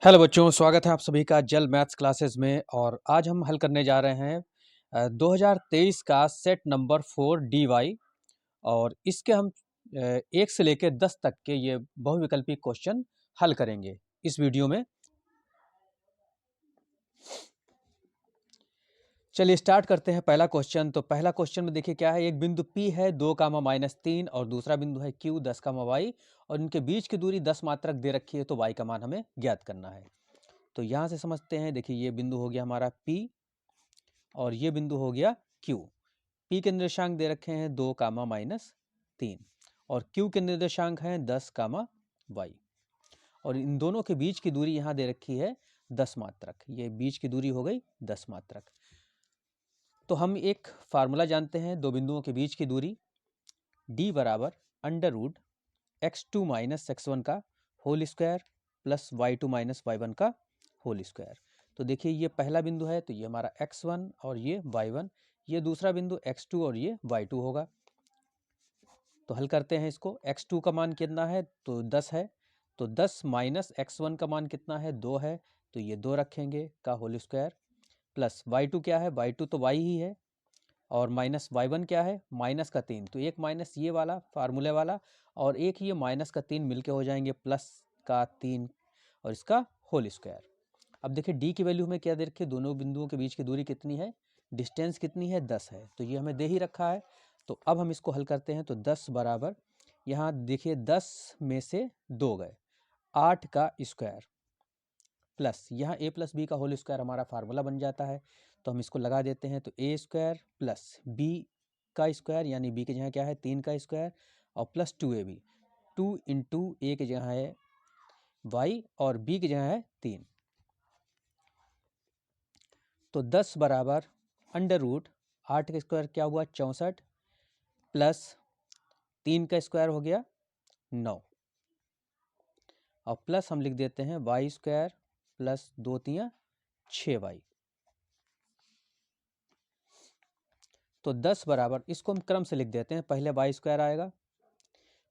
Hello बच्चों, स्वागत है आप सभी का जल मैथ्स क्लासेस में। और आज हम हल करने जा रहे हैं 2023 का सेट नंबर 4 dy। और इसके हम 1 से लेकर 10 तक के ये बहुविकल्पी क्वेश्चन हल करेंगे इस वीडियो में। चलिए स्टार्ट करते हैं पहला क्वेश्चन। तो पहला क्वेश्चन में देखिए क्या है, एक बिंदु P है 2, -3 और दूसरा बिंदु है Q 10, y और इनके बीच की दूरी 10 मात्रक दे रखी है, तो y का मान हमें ज्ञात करना है। तो यहाँ से समझते हैं, देखिए ये बिंदु हो गया हमारा P और ये बिंदु हो गया Q। P के निर्देशांक दे रखे हैं 2, -3 और Q के निर्देशांक हैं 10, y और इन दोनों के बीच की दूरी यहाँ दे रखी है 10 मात्रक। ये बीच की दूरी हो गई 10 मात्रक। तो हम एक फार्मूला जानते हैं दो बिंदुओं के बीच की दूरी d बराबर √x2 - x1 का whole square plus y2 - y1 का होल स्क्वायर। तो देखिए ये पहला बिंदु है तो ये हमारा x1 और ये y1, ये दूसरा बिंदु x2 और ये y2 होगा। तो हल करते हैं इसको। x2 का मान कितना है तो 10 है, तो 10 - x1 का मान कितना है 2 है, तो ये 2 रखेंगे का होल स्क्वायर प्लस y2 क्या है, y2 तो y ही है और माइनस y1 क्या है माइनस का 3। तो एक माइनस ये वाला फार्मूले वाला और एक ये माइनस का 3 मिलके हो जाएंगे प्लस का 3 और इसका होल स्क्वायर। अब देखिए d की वैल्यू हमें क्या दे रखी है, दोनों बिंदुओं के बीच की दूरी कितनी है, डिस्टेंस कितनी है 10 है, तो ये हमें दे ही रखा है। तो अब हम इसको हल करते हैं। तो 10 बराबर यहाँ देखिए 10 में से 2 गए 8 का स्क्वायर प्लस यहाँ a प्लस बी का होल स्क्वायर हमारा फार्मूला बन जाता है। तो हम इसको लगा देते हैं। तो a स्क्वायर प्लस b का स्क्वायर यानी b की जगह क्या है 3 का स्क्वायर और प्लस 2ab, 2 इंटू a की जगह है y और b की जगह है 3। तो 10 बराबर √8 का स्क्वायर क्या हुआ 64 प्लस 3 का स्क्वायर हो गया 9 और प्लस हम लिख देते हैं y स्क्वायर प्लस 2 3 6y। तो 10 बराबर इसको हम क्रम से लिख देते हैं, पहले y स्क्वायर आएगा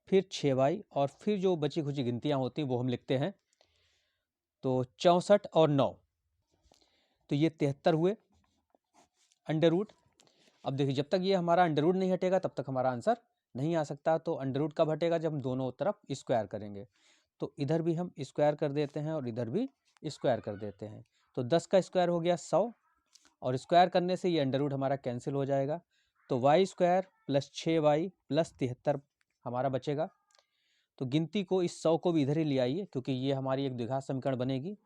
फिर 6y और फिर जो बची खुची गिनतियाँ होती हैं वो हम लिखते हैं। तो 64 और 9 तो ये 73 हुए अंडर रूट। अब देखिए जब तक ये हमारा अंडर रूट नहीं हटेगा तब तक हमारा आंसर नहीं आ सकता। तो अंडर रूट कब हटेगा, जब हम दोनों तरफ स्क्वायर करेंगे। तो इधर भी हम स्क्वायर कर देते हैं और इधर भी स्क्वायर कर देते हैं। तो 10 का स्क्वायर हो गया 100 और स्क्वायर करने से ये अंडर रूट हमारा कैंसिल हो जाएगा। तो y square plus 6y plus 73 हमारा बचेगा। तो गिनती को इस 100 को भी इधर ही ले आइए क्योंकि ये हमारी एक द्विघात समीकरण बनेगी।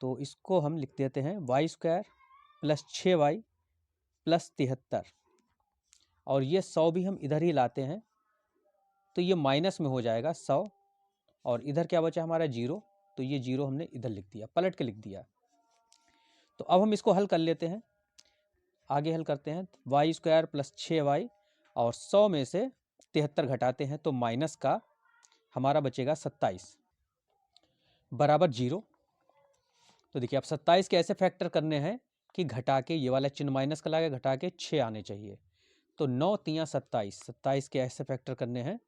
तो इसको हम लिख देते हैं y square plus 6y plus 73 और ये 100 भी हम इधर ही लाते हैं तो ये माइनस में हो जाएगा 100 और इधर क्या बचा हमारा 0, तो ये 0 हमने इधर लिख दिया, पलट के लिख दिया। तो अब हम इसको हल कर लेते हैं, आगे हल करते हैं। y स्क्वायर प्लस 6y और 100 में से 73 घटाते हैं तो माइनस का हमारा बचेगा 27 बराबर 0। तो देखिए अब 27 के ऐसे फैक्टर करने हैं कि घटा के ये वाला चिन्ह माइनस का लगा घटा के 6 आने चाहिए। तो 9 3 27, 27 के ऐसे फैक्टर करने हैं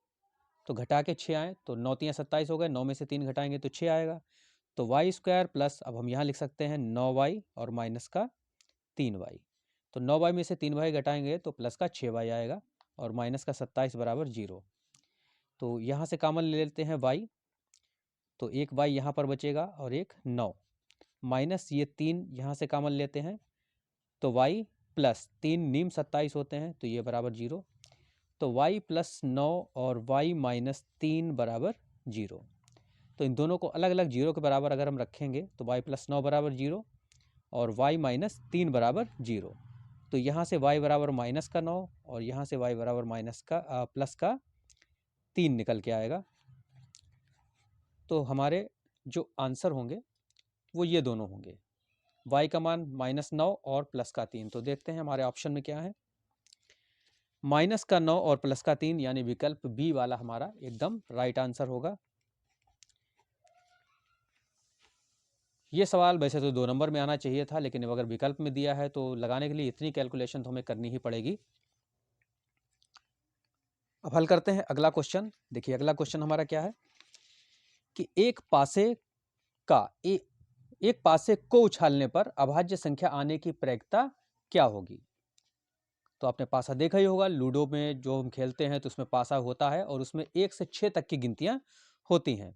तो घटा के 6 आए, तो 9 3 27 हो गए, 9 में से 3 घटाएंगे तो 6 आएगा। तो y स्क्वायर प्लस अब हम यहाँ लिख सकते हैं 9y और माइनस का 3y। तो 9y में से 3y घटाएंगे तो प्लस का 6y आएगा और माइनस का 27 बराबर 0। तो यहाँ से कॉमन ले लेते हैं y, तो एक y यहाँ पर बचेगा और एक 9 माइनस ये 3 यहाँ से कॉमन लेते हैं तो y प्लस 3 नीम 27 होते हैं तो ये बराबर 0। तो y प्लस 9 और y माइनस 3 बराबर 0। तो इन दोनों को अलग अलग 0 के बराबर अगर हम रखेंगे तो y प्लस 9 बराबर 0 और y माइनस 3 बराबर 0। तो यहाँ से y बराबर माइनस का 9 और यहाँ से y बराबर माइनस का प्लस का 3 निकल के आएगा। तो हमारे जो आंसर होंगे वो ये दोनों होंगे, y का मान -9 और प्लस का 3। तो देखते हैं हमारे ऑप्शन में क्या है, माइनस का 9 और प्लस का 3 यानी विकल्प बी वाला हमारा एकदम राइट आंसर होगा। ये सवाल वैसे तो 2 नंबर में आना चाहिए था, लेकिन अगर विकल्प में दिया है तो लगाने के लिए इतनी कैलकुलेशन तो हमें करनी ही पड़ेगी। अब हल करते हैं अगला क्वेश्चन। देखिए अगला क्वेश्चन हमारा क्या है, कि एक पासे को उछालने पर अभाज्य संख्या आने की प्रायिकता क्या होगी। तो आपने पासा देखा ही होगा, लूडो में जो हम खेलते हैं तो उसमें पासा होता है और उसमें 1 से 6 तक की गिनतियां होती हैं,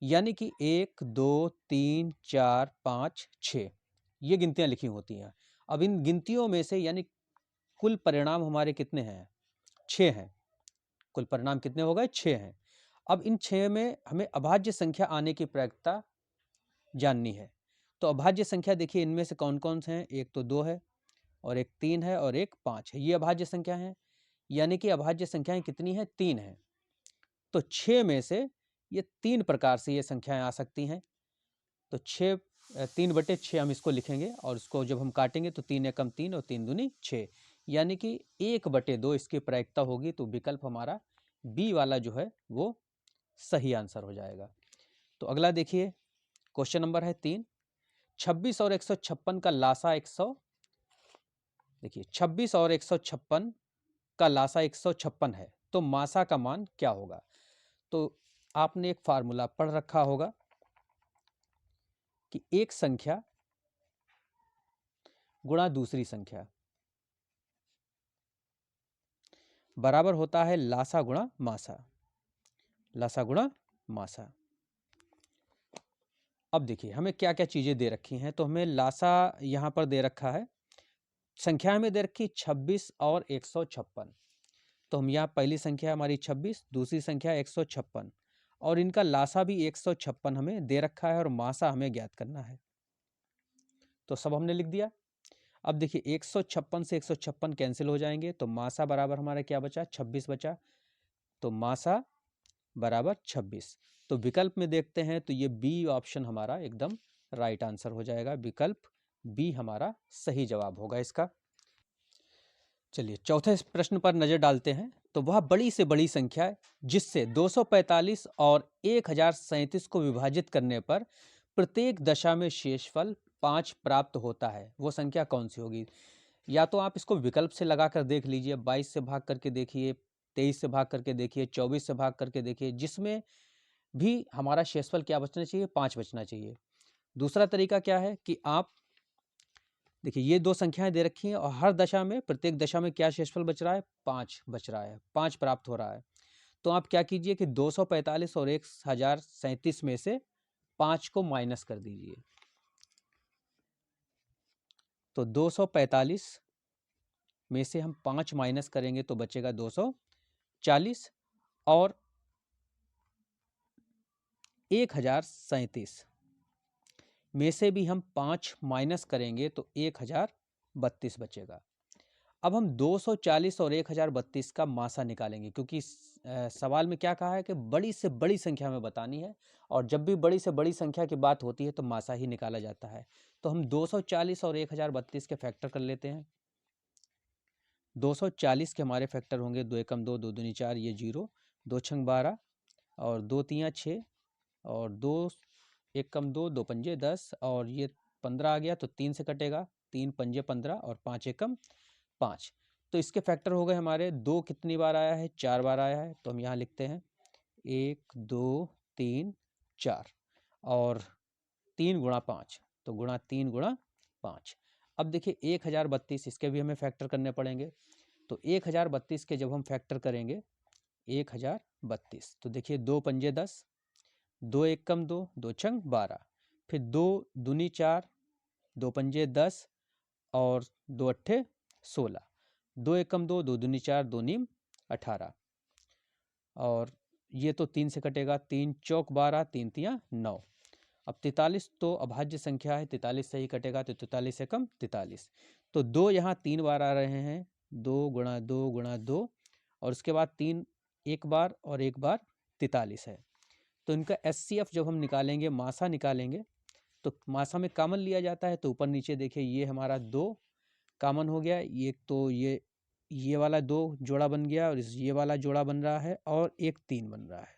यानी कि 1 2 3 4 5 6 ये गिनतियां लिखी होती हैं। अब इन गिनतियों में से यानी कुल परिणाम हमारे कितने हैं, 6 हैं। कुल परिणाम कितने हो गए, 6 हैं। अब इन 6 में हमें अभाज्य संख्या आने की प्रायिकता जाननी है। तो अभाज्य संख्या देखिए इनमें से कौन कौन से हैं, एक तो 2 है और एक 3 है और एक 5 है, ये अभाज्य संख्या है। यानी कि अभाज्य संख्याएं कितनी हैं, 3 हैं। तो 6 में से ये 3 प्रकार से ये संख्याएं आ सकती हैं। तो 3/6 हम इसको लिखेंगे और इसको जब हम काटेंगे तो 3 एकम 3 और 3 दूनी 6, यानी कि 1/2 इसकी प्रायिकता होगी। तो विकल्प हमारा बी वाला जो है वो सही आंसर हो जाएगा। तो अगला देखिए, क्वेश्चन नंबर है 3। 26 और 156 का लासा 100, देखिए 26 और 156 का लासा 156 है, तो मासा का मान क्या होगा। तो आपने एक फार्मूला पढ़ रखा होगा कि एक संख्या गुणा दूसरी संख्या बराबर होता है लासा गुणा मासा, लासा गुणा मासा। अब देखिए हमें क्या क्या चीजें दे रखी हैं। तो हमें लासा यहां पर दे रखा है, संख्या में दे रखी 26 और 156। तो हम यहाँ पहली संख्या हमारी 26, दूसरी संख्या 156 और इनका लासा भी 156 हमें दे रखा है और मासा हमें ज्ञात करना है। तो सब हमने लिख दिया। अब देखिए 156 से 156 कैंसिल हो जाएंगे, तो मासा बराबर हमारा क्या बचा, 26 बचा। तो मासा बराबर 26। तो विकल्प में देखते हैं तो ये बी ऑप्शन हमारा एकदम राइट आंसर हो जाएगा। विकल्प बी हमारा सही जवाब होगा इसका। चलिए चौथे प्रश्न पर नजर डालते हैं। तो वह बड़ी से बड़ी संख्या है जिससे 245 और 1037 को विभाजित करने पर प्रत्येक दशा में शेषफल 5 प्राप्त होता है, वो संख्या कौन सी होगी। या तो आप इसको विकल्प से लगाकर देख लीजिए, 22 से भाग करके देखिए, 23 से भाग करके देखिए, 24 से भाग करके देखिए, जिसमें भी हमारा शेषफल क्या बचना चाहिए, 5 बचना चाहिए। दूसरा तरीका क्या है कि आप देखिए ये दो संख्याएं दे रखी हैं और हर दशा में, प्रत्येक दशा में क्या शेषफल बच रहा है, 5 बच रहा है, 5 प्राप्त हो रहा है। तो आप क्या कीजिए कि 245 और 1037 में से 5 को माइनस कर दीजिए। तो 245 में से हम 5 माइनस करेंगे तो बचेगा 240 और 1037 में से भी हम 5 माइनस करेंगे तो 1032 बचेगा। अब हम 240 और 1032 का मासा निकालेंगे, क्योंकि सवाल में क्या कहा है कि बड़ी से बड़ी संख्या में बतानी है और जब भी बड़ी से बड़ी संख्या की बात होती है तो मासा ही निकाला जाता है। तो हम 240 और 1032 के फैक्टर कर लेते हैं। 240 के हमारे फैक्टर होंगे 2 एकम 2, 2 दूनी 4, ये 0, 2 छंग 12 और 2 तियां 6 और 2 एकम 2, 2 पंजे 10 और ये 15 आ गया तो 3 से कटेगा, 3 पंजे 15 और 5 एकम 5। तो इसके फैक्टर हो गए हमारे, 2 कितनी बार आया है, 4 बार आया है। तो हम यहाँ लिखते हैं 1 2 3 4 और 3 गुणा 5, तो गुणा 3 गुणा 5। अब देखिए 1032 इसके भी हमें फैक्टर करने पड़ेंगे। तो 1032 के जब हम फैक्टर करेंगे 1032, तो देखिए 2 पंजे 10, 2 एकम 2, 2 छंग 12, फिर 2 दूनी 4, 2 पंजे 10 और 2 अट्ठे 16, 2 एकम 2, 2 दूनी 4, 2 नीम 18 और ये तो 3 से कटेगा, 3 चौक 12, 3 तियां 9। अब 43 तो अभाज्य संख्या है, 43 से ही कटेगा तो 43 एकम 43। तो 2 यहाँ 3 बार आ रहे हैं, 2 गुणा 2 गुणा 2 और उसके बाद 3 एक बार और एक बार 43 है। तो इनका एचसीएफ जब हम निकालेंगे, मासा निकालेंगे, तो मासा में कॉमन लिया जाता है। तो ऊपर नीचे देखिए ये हमारा 2 कॉमन हो गया, ये तो ये वाला 2 जोड़ा बन गया और ये वाला जोड़ा बन रहा है और एक 3 बन रहा है।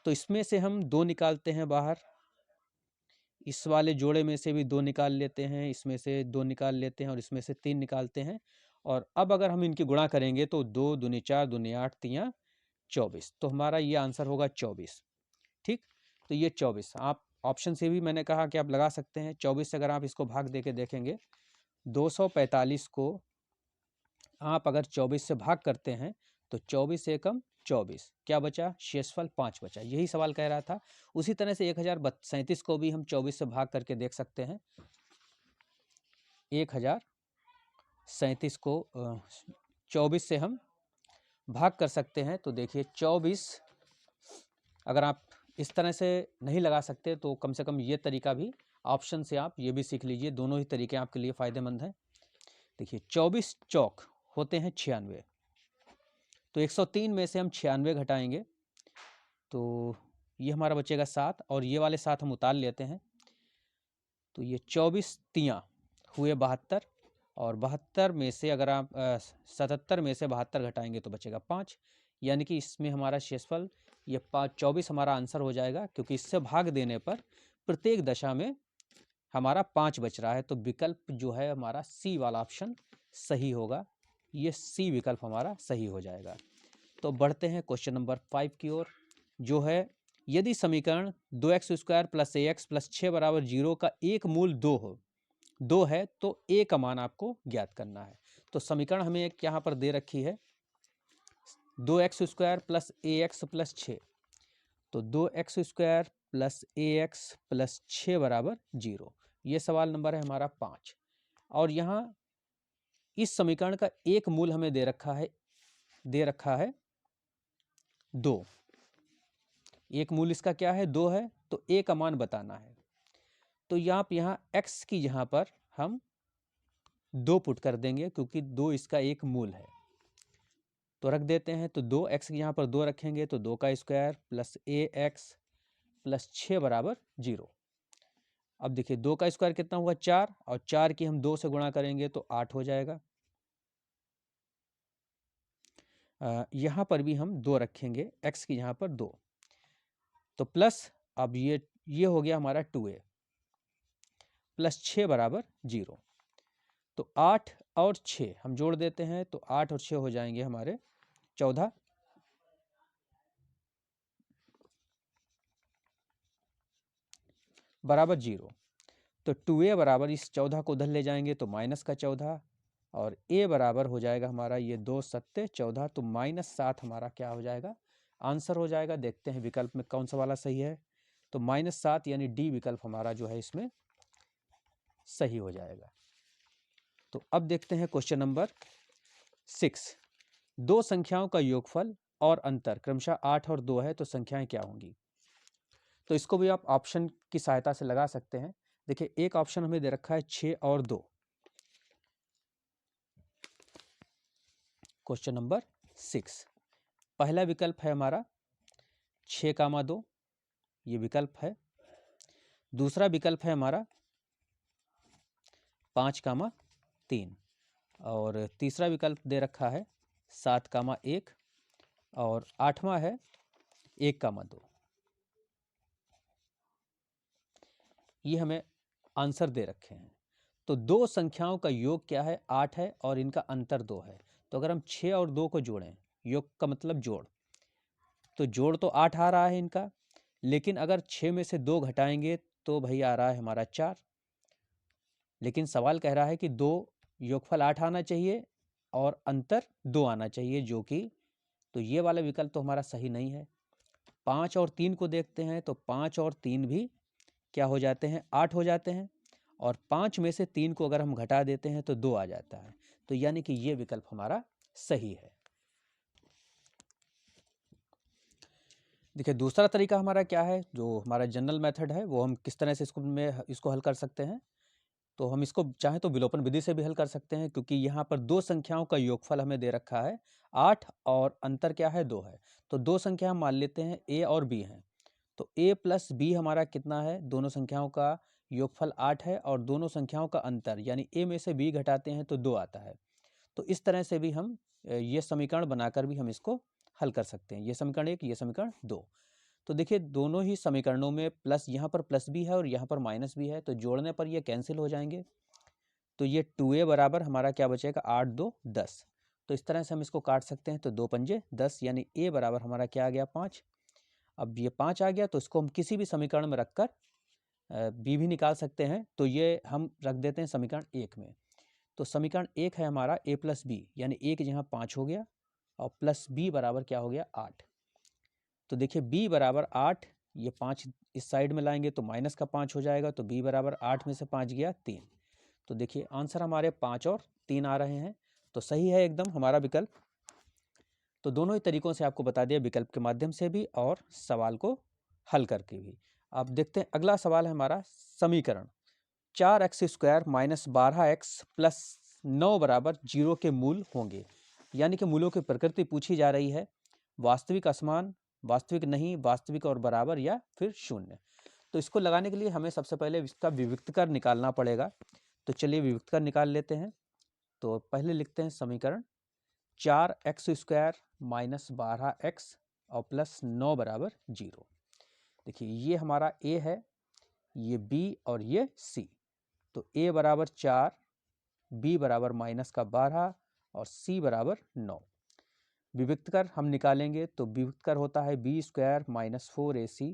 तो इसमें से हम 2 निकालते हैं बाहर, इस वाले जोड़े में से भी 2 निकाल लेते हैं, इसमें से 2 निकाल लेते हैं और इसमें से 3 निकालते हैं। और अब अगर हम इनकी गुणा करेंगे तो 2 दूनी 4, दूनी 8, तियां 24, तो हमारा ये आंसर होगा 24। ठीक, तो ये 24 आप ऑप्शन से भी मैंने कहा कि आप लगा सकते हैं। 24 से अगर आप इसको भाग दे के देखेंगे, 245 को आप अगर 24 से भाग करते हैं तो 24 एकम 24, क्या बचा? शेषफल 5 बचा। यही सवाल कह रहा था। उसी तरह से 1037 को भी हम 24 से भाग करके देख सकते हैं। 1037 को 24 से हम भाग कर सकते हैं। तो देखिए 24, अगर आप इस तरह से नहीं लगा सकते तो कम से कम ये तरीका भी ऑप्शन से आप ये भी सीख लीजिए। दोनों ही तरीके आपके लिए फ़ायदेमंद हैं। देखिए 24 चौक होते हैं 96, तो 103 में से हम 96 घटाएंगे तो ये हमारा बचेगा 7, और ये वाले 7 हम उतार लेते हैं। तो ये 24 तियाँ हुए 72, और 72 में से अगर आप 77 में से 72 घटाएंगे तो बचेगा 5, यानी कि इसमें हमारा शेषफल ये 24 हमारा आंसर हो जाएगा, क्योंकि इससे भाग देने पर प्रत्येक दशा में हमारा 5 बच रहा है। तो विकल्प जो है हमारा सी वाला ऑप्शन सही होगा। ये सी विकल्प हमारा सही हो जाएगा। तो बढ़ते हैं क्वेश्चन नंबर 5 की ओर, जो है यदि समीकरण 2x² + ax + 6 = 0 का एक मूल 2 है तो a का मान आपको ज्ञात करना है। तो समीकरण हमें एक यहाँ पर दे रखी है 2x² + ax + 6, तो 2x² + ax + 6 = 0। ये सवाल नंबर है हमारा 5। और यहाँ इस समीकरण का एक मूल हमें दे रखा है 2। एक मूल इसका क्या है? 2 है। तो a का मान बताना है। तो यहाँ x की जहाँ पर हम 2 पुट कर देंगे, क्योंकि 2 इसका एक मूल है। तो रख देते हैं। तो 2x की यहाँ पर 2 रखेंगे तो 2 का स्क्वायर + ax + 6 = 0। अब देखिए 2 का स्क्वायर कितना हुआ? 4, और 4 की हम 2 से गुणा करेंगे तो 8 हो जाएगा। यहाँ पर भी हम 2 रखेंगे, x की यहाँ पर 2, तो प्लस, अब ये हो गया हमारा 2a + 6 = 0। तो 8 और 6 हम जोड़ देते हैं, तो 8 और 6 हो जाएंगे हमारे 14 = 0। तो 2a बराबर, इस 14 को उधर ले जाएंगे तो माइनस का 14, और a बराबर हो जाएगा हमारा ये 2 सत्ते 14, तो -7 हमारा क्या हो जाएगा? आंसर हो जाएगा। देखते हैं विकल्प में कौन सा वाला सही है। तो -7 यानी डी विकल्प हमारा जो है इसमें सही हो जाएगा। तो अब देखते हैं क्वेश्चन नंबर 6। दो संख्याओं का योगफल और अंतर क्रमशः 8 और 2 है, तो संख्याएं क्या होंगी? तो इसको भी आप ऑप्शन की सहायता से लगा सकते हैं। देखिए एक ऑप्शन हमें दे रखा है 6 और 2। क्वेश्चन नंबर 6, पहला विकल्प है हमारा 6, 2, ये विकल्प है। दूसरा विकल्प है हमारा 5, 3, और तीसरा विकल्प दे रखा है 7, 1, और 8वां है 1, 2। ये हमें आंसर दे रखे हैं। तो दो संख्याओं का योग क्या है? 8 है, और इनका अंतर 2 है। तो अगर हम 6 और 2 को जोड़ें, योग का मतलब जोड़, तो जोड़ तो 8 आ रहा है इनका, लेकिन अगर 6 में से 2 घटाएंगे तो भाई आ रहा है हमारा 4। लेकिन सवाल कह रहा है कि 2 योगफल 8 आना चाहिए और अंतर 2 आना चाहिए, जो कि, तो ये वाला विकल्प तो हमारा सही नहीं है। 5 और 3 को देखते हैं, तो 5 और 3 भी क्या हो जाते हैं? 8 हो जाते हैं, और 5 में से 3 को अगर हम घटा देते हैं तो 2 आ जाता है। तो यानी कि ये विकल्प हमारा सही है। देखिए दूसरा तरीका हमारा क्या है, जो हमारा जनरल मेथड है, वो हम किस तरह से इसको हल कर सकते हैं। तो हम इसको चाहे तो विलोपन विधि से भी हल कर सकते हैं, क्योंकि यहाँ पर दो संख्याओं का योगफल हमें दे रखा है 8, और अंतर क्या है? 2 है। तो दो संख्या हम मान लेते हैं a और b हैं। तो a + b हमारा कितना है? दोनों संख्याओं का योगफल 8 है, और दोनों संख्याओं का अंतर यानी a में से b घटाते हैं तो 2 आता है। तो इस तरह से भी हम ये समीकरण बनाकर भी हम इसको हल कर सकते हैं। ये समीकरण 1, ये समीकरण 2। तो देखिए दोनों ही समीकरणों में प्लस, यहाँ पर प्लस भी है और यहाँ पर माइनस भी है, तो जोड़ने पर ये कैंसिल हो जाएंगे। तो ये 2a बराबर हमारा क्या बचेगा? 8, 2, 10। तो इस तरह से हम इसको काट सकते हैं। तो 2 पंजे 10 यानी a बराबर हमारा क्या आ गया 5। अब ये 5 आ गया तो इसको हम किसी भी समीकरण में रखकर b भी निकाल सकते हैं। तो ये हम रख देते हैं समीकरण 1 में। तो समीकरण 1 है हमारा a प्लस बी यानी a की जगह 5 हो गया और प्लस b बराबर क्या हो गया 8। तो देखिए b बराबर 8, ये 5 इस साइड में लाएंगे तो माइनस का 5 हो जाएगा। तो b बराबर 8 में से 5 गया 3। तो देखिए आंसर हमारे 5 और 3 आ रहे हैं। तो सही है एकदम हमारा विकल्प। तो दोनों ही तरीकों से आपको बता दिया, विकल्प के माध्यम से भी और सवाल को हल करके भी। अब देखते हैं अगला सवाल है हमारा समीकरण 4x² माइनस 12x प्लस 9 बराबर 0 के मूल होंगे। यानी कि मूलों की प्रकृति पूछी जा रही है, वास्तविक, असमान, वास्तविक नहीं, वास्तविक और बराबर या फिर शून्य। तो इसको लगाने के लिए हमें सबसे पहले इसका विविक्तकर निकालना पड़ेगा। तो चलिए विविक्तकर निकाल लेते हैं। तो पहले लिखते हैं समीकरण 4x² माइनस 12x और प्लस 9 बराबर 0। देखिए ये हमारा a है, ये b और ये c। तो a बराबर 4, b बराबर माइनस का 12 और c बराबर 9। विविक्तकर हम निकालेंगे तो विविक्तकर होता है b² माइनस 4ac।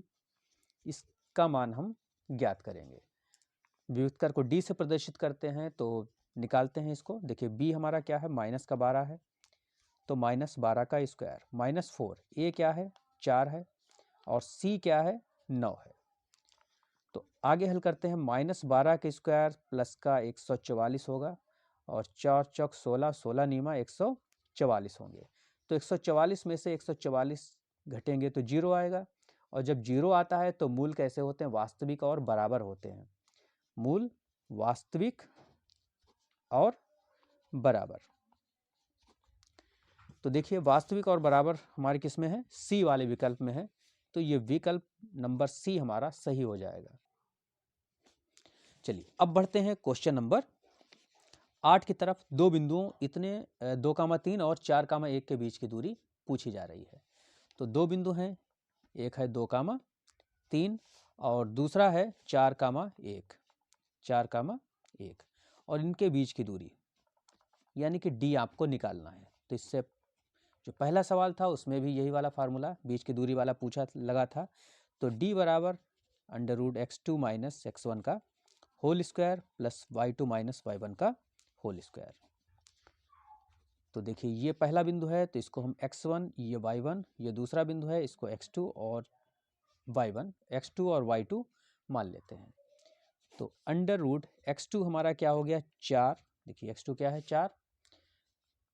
इसका मान हम ज्ञात करेंगे। विविक्तकर को d से प्रदर्शित करते हैं तो निकालते हैं इसको। देखिए b हमारा क्या है, माइनस का 12 है तो माइनस 12 का स्क्वायर माइनस 4, a क्या है 4 है और c क्या है 9 है। तो आगे हल करते हैं, माइनस 12 का स्क्वायर प्लस का 144 होगा और 4 चौक 16, 16 नीमा 144 होंगे। तो 144 में से 144 घटेंगे तो 0 आएगा। और जब 0 आता है तो मूल कैसे होते हैं, वास्तविक और बराबर होते हैं। मूल वास्तविक और बराबर। तो देखिए वास्तविक और बराबर हमारे किस में है, सी वाले विकल्प में है। तो ये विकल्प नंबर सी हमारा सही हो जाएगा। चलिए अब बढ़ते हैं क्वेश्चन नंबर 8 की तरफ। दो बिंदुओं इतने 2,3 और 4,1 के बीच की दूरी पूछी जा रही है। तो दो बिंदु हैं, एक है 2,3 और दूसरा है 4,1, 4,1 और इनके बीच की दूरी यानी कि d आपको निकालना है। तो इससे जो पहला सवाल था उसमें भी यही वाला फार्मूला बीच की दूरी वाला पूछा लगा था। तो d बराबर √x2 माइनस x1 का whole square plus y2 minus y1 का होल स्क्वायर। तो देखिए ये पहला बिंदु है तो इसको हम x1, ये y1, ये दूसरा बिंदु है इसको x2 और y1, x2 और y2 मान लेते हैं। तो √x2 हमारा क्या हो गया 4, देखिए x2 क्या है 4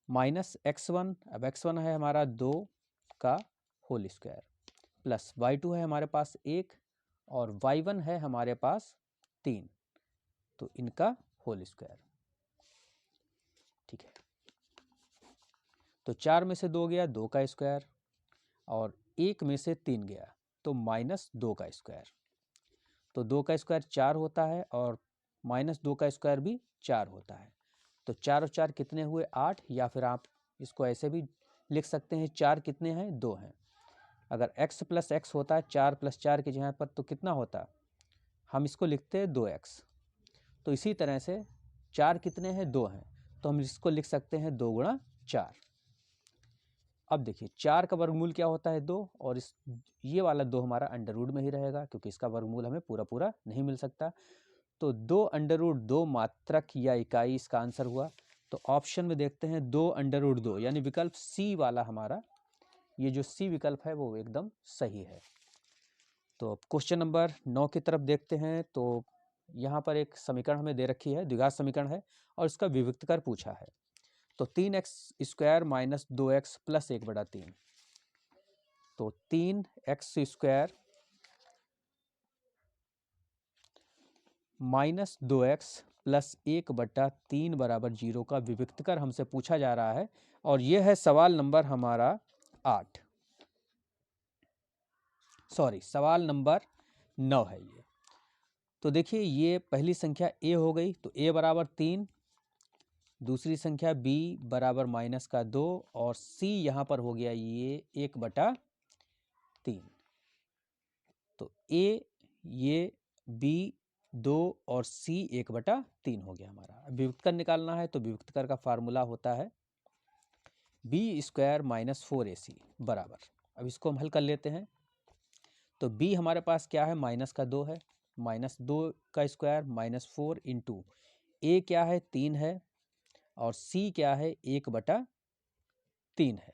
माइनस x1, अब x1 है हमारा 2 का होल स्क्वायर प्लस y2 है हमारे पास 1 और y1 है हमारे पास 3, तो इनका होल स्क्वायर। ठीक है, तो 4 में से 2 गया 2 का स्क्वायर और 1 में से 3 गया तो माइनस 2 का स्क्वायर। तो 2 का स्क्वायर 4 होता है और माइनस 2 का स्क्वायर भी 4 होता है। तो 4 और 4 कितने हुए 8, या फिर आप इसको ऐसे भी लिख सकते हैं 4 कितने हैं 2 हैं। अगर x प्लस x होता है 4 प्लस 4 की जगह पर तो कितना होता, हम इसको लिखते हैं 2x। तो इसी तरह से 4 कितने हैं 2 हैं तो हम इसको लिख सकते हैं 2 गुणा 4। अब देखिए 4 का वर्गमूल क्या होता है 2 और ये वाला 2 हमारा अंडर रूट में ही रहेगा क्योंकि इसका वर्गमूल हमें पूरा पूरा नहीं मिल सकता। तो 2 अंडर रूट 2 मात्रक या इकाई इसका आंसर हुआ। तो ऑप्शन में देखते हैं 2 अंडर रूट 2 यानी विकल्प सी वाला हमारा, ये जो सी विकल्प है वो एकदम सही है। तो अब क्वेश्चन नंबर 9 की तरफ देखते हैं। तो यहाँ पर एक समीकरण हमें दे रखी है, द्विघात समीकरण है और इसका विविक्तकर पूछा है। तो 3x² माइनस 2x प्लस 1/3। तो 3x² माइनस 2x प्लस 1/3 बराबर 0 का विविक्तकर हमसे पूछा जा रहा है और यह है सवाल नंबर हमारा 8, सॉरी सवाल नंबर 9 है ये। तो देखिए ये पहली संख्या a हो गई तो a बराबर 3, दूसरी संख्या b बराबर माइनस का 2 और c यहाँ पर हो गया ये 1/3। तो a, ये b 2 और c 1/3 हो गया हमारा। विविक्तकर निकालना है तो विविक्तकर का फार्मूला होता है बी स्क्वायर माइनस 4ac बराबर, अब इसको हम हल कर लेते हैं। तो b हमारे पास क्या है, माइनस का 2 है, माइनस 2 का स्क्वायर माइनस 4 इंटू a क्या है 3 है, और c क्या है 1/3 है।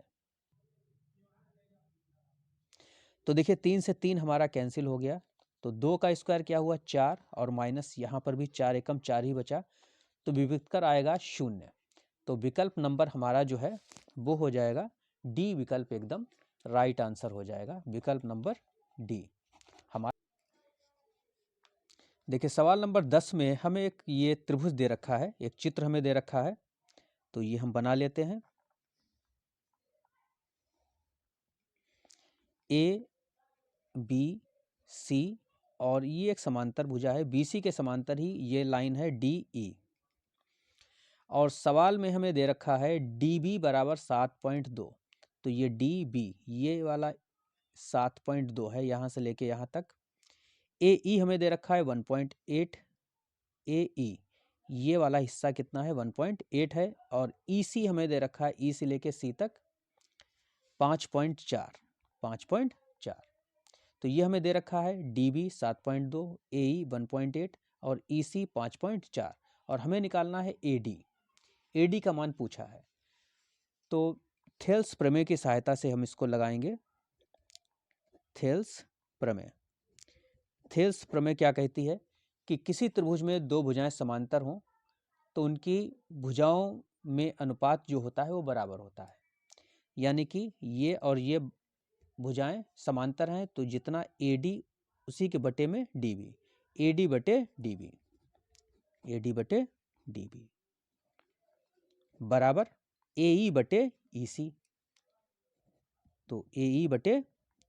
तो देखिए 3 से 3 हमारा कैंसिल हो गया, तो 2 का स्क्वायर क्या हुआ 4, और माइनस यहाँ पर भी 4 एकम 4 ही बचा, तो विविधकर आएगा 0। तो विकल्प नंबर हमारा जो है वो हो जाएगा डी विकल्प, एकदम राइट आंसर हो जाएगा विकल्प नंबर डी हमारा। देखिए सवाल नंबर 10 में हमें एक ये त्रिभुज दे रखा है, एक चित्र हमें दे रखा है, तो ये हम बना लेते हैं। ए बी सी, और ये एक समांतर भुजा है, BC के समांतर ही ये लाइन है DE, और सवाल में हमें दे रखा है DB बराबर 7.2। तो ये DB ये वाला 7.2 है यहाँ से लेके यहाँ तक। AE हमें दे रखा है 1.8, AE ये वाला हिस्सा कितना है 1.8 है, और EC हमें दे रखा है E से लेके C तक 5.4। तो ये हमें दे रखा है DB 7.2, AE 1.8 और EC 5.4, और हमें निकालना है AD का मान पूछा है। तो थेल्स प्रमेय की सहायता से हम इसको लगाएंगे। थेल्स प्रमेय क्या कहती है कि किसी त्रिभुज में दो भुजाएं समांतर हों तो उनकी भुजाओं में अनुपात जो होता है वो बराबर होता है, यानी कि ये और ये भुजाएं समांतर हैं तो जितना AD उसी के बटे में DB, AD बटे DB बराबर AE बटे EC। तो AE बटे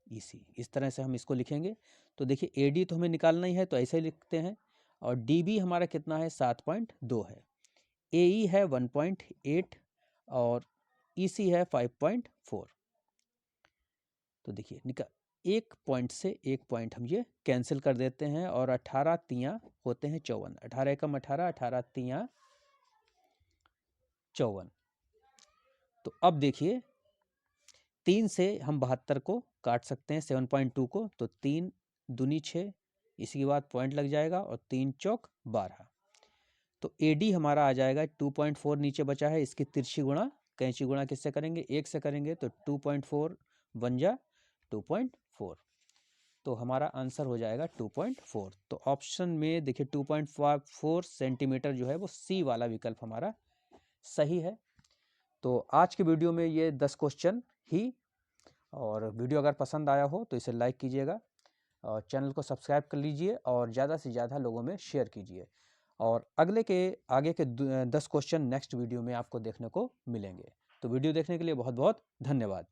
EC इस तरह से हम इसको लिखेंगे। तो देखिए AD तो हमें निकालना ही है, तो ऐसे ही लिखते हैं, और DB हमारा कितना है 7.2 है, AE है 1.8 और EC है 5.4। तो देखिए एक पॉइंट से एक पॉइंट हम ये कैंसिल कर देते हैं, और 18 तियाँ होते हैं 54, 18 एकम 18, 18 तियाँ 54। तो अब देखिए 3 से हम 72 को काट सकते हैं, 7.2 को, तो 3 दूनी 6, इसके बाद पॉइंट लग जाएगा, और 3 चौक 12। तो AD हमारा आ जाएगा 2.4, नीचे बचा है, इसकी तिरछी गुणा कैंची गुणा किससे करेंगे 1 से करेंगे, तो 2.4 बन जा 2.4। तो हमारा आंसर हो जाएगा 2.4। तो ऑप्शन में देखिए 2.4 सेंटीमीटर जो है वो C वाला विकल्प हमारा सही है। तो आज की वीडियो में ये 10 क्वेश्चन ही, और वीडियो अगर पसंद आया हो तो इसे लाइक कीजिएगा, और चैनल को सब्सक्राइब कर लीजिए, और ज़्यादा से ज़्यादा लोगों में शेयर कीजिए, और आगे के 10 क्वेश्चन नेक्स्ट वीडियो में आपको देखने को मिलेंगे। तो वीडियो देखने के लिए बहुत बहुत धन्यवाद।